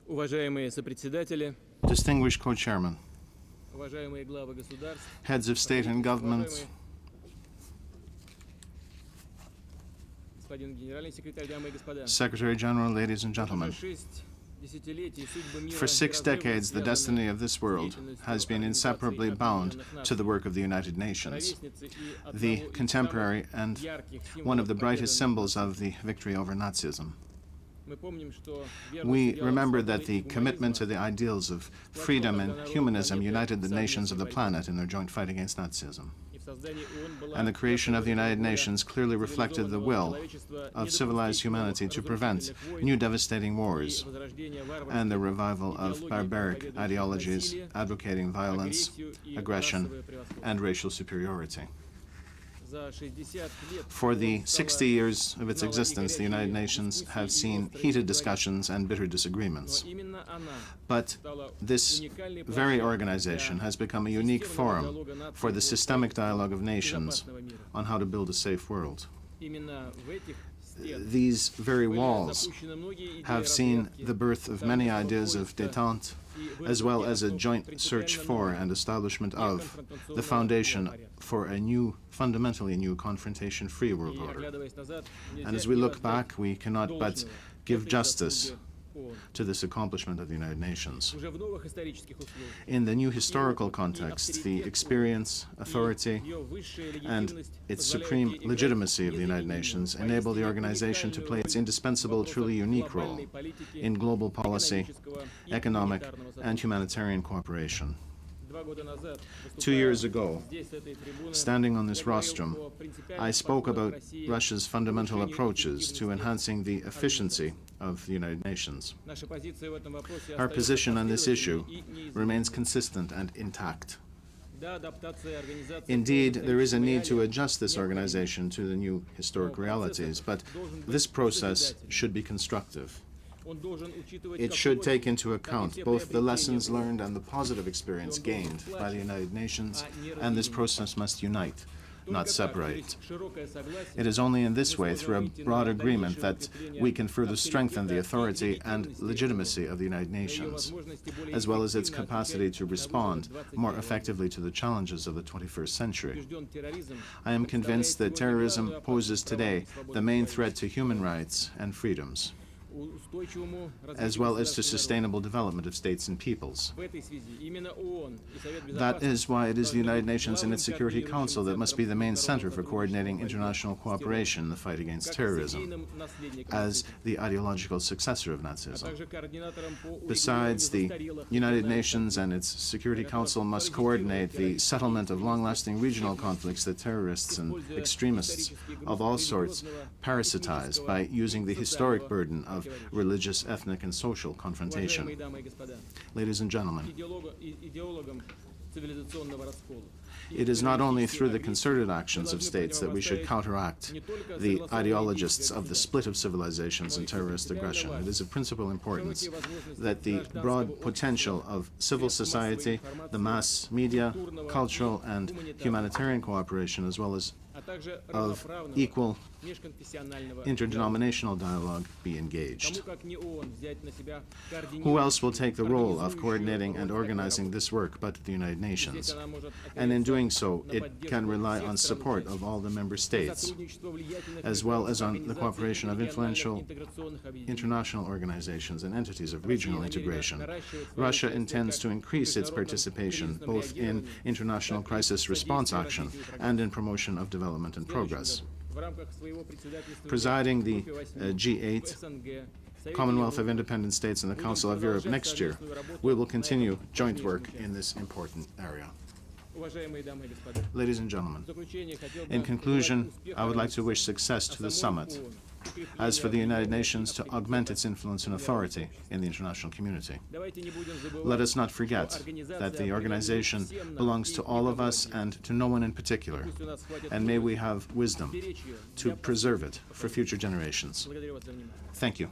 Уважаемые сопредседатели, Distinguished co-chairman, уважаемые главы государств, heads of state and government, господин генеральный секретарь, дамы и господа. Secretary General, ladies and gentlemen. For 6 decades, the destiny of this world has been inseparably bound to the work of the United Nations, the contemporary and one of the brightest symbols of the victory over Nazism. We remember that the commitment to the ideals of freedom and humanism united the nations of the planet in their joint fight against Nazism. And the creation of the United Nations clearly reflected the will of civilized humanity to prevent new devastating wars and the revival of barbaric ideologies advocating violence, aggression, and racial superiority. For the 60 years of its existence, the United Nations have seen heated discussions and bitter disagreements. But this very organization has become a unique forum for the systemic dialogue of nations on how to build a safe world. These very walls have seen the birth of many ideas of détente, as well as a joint search for and establishment of the foundation for a new, fundamentally new confrontation-free world order. And as we look back, we cannot but give justice to this accomplishment of the United Nations. In the new historical context, the experience, authority, and its supreme legitimacy of the United Nations enable the organization to play its indispensable, truly unique role in global policy, economic, and humanitarian cooperation. 2 years ago, standing on this rostrum, I spoke about Russia's fundamental approaches to enhancing the efficiency of the United Nations. Our position on this issue remains consistent and intact. Indeed, there is a need to adjust this organization to the new historic realities, but this process should be constructive. It should take into account both the lessons learned and the positive experience gained by the United Nations, and this process must unite, not separate. It is only in this way, through a broad agreement, that we can further strengthen the authority and legitimacy of the United Nations, as well as its capacity to respond more effectively to the challenges of the 21st century. I am convinced that terrorism poses today the main threat to human rights and freedoms, as well as to sustainable development of states and peoples. That is why it is the United Nations and its Security Council that must be the main center for coordinating international cooperation in the fight against terrorism, as the ideological successor of Nazism. Besides, the United Nations and its Security Council must coordinate the settlement of long-lasting regional conflicts that terrorists and extremists of all sorts parasitize by using the historic burden of religious, ethnic, and social confrontation. Ladies and gentlemen, it is not only through the concerted actions of states that we should counteract the ideologists of the split of civilizations and terrorist aggression. It is of principal importance that the broad potential of civil society, the mass media, cultural and humanitarian cooperation, as well as of equal interdenominational dialogue be engaged. Who else will take the role of coordinating and organizing this work but the United Nations? And in doing so, it can rely on support of all the member states, as well as on the cooperation of influential international organizations and entities of regional integration. Russia intends to increase its participation both in international crisis response action and in promotion of development and progress. Presiding the G8, Commonwealth of Independent States, and the Council of Europe next year, we will continue joint work in this important area. Ladies and gentlemen, in conclusion, I would like to wish success to the summit. As for the United Nations, to augment its influence and authority in the international community. Let us not forget that the organization belongs to all of us and to no one in particular, and may we have wisdom to preserve it for future generations. Thank you.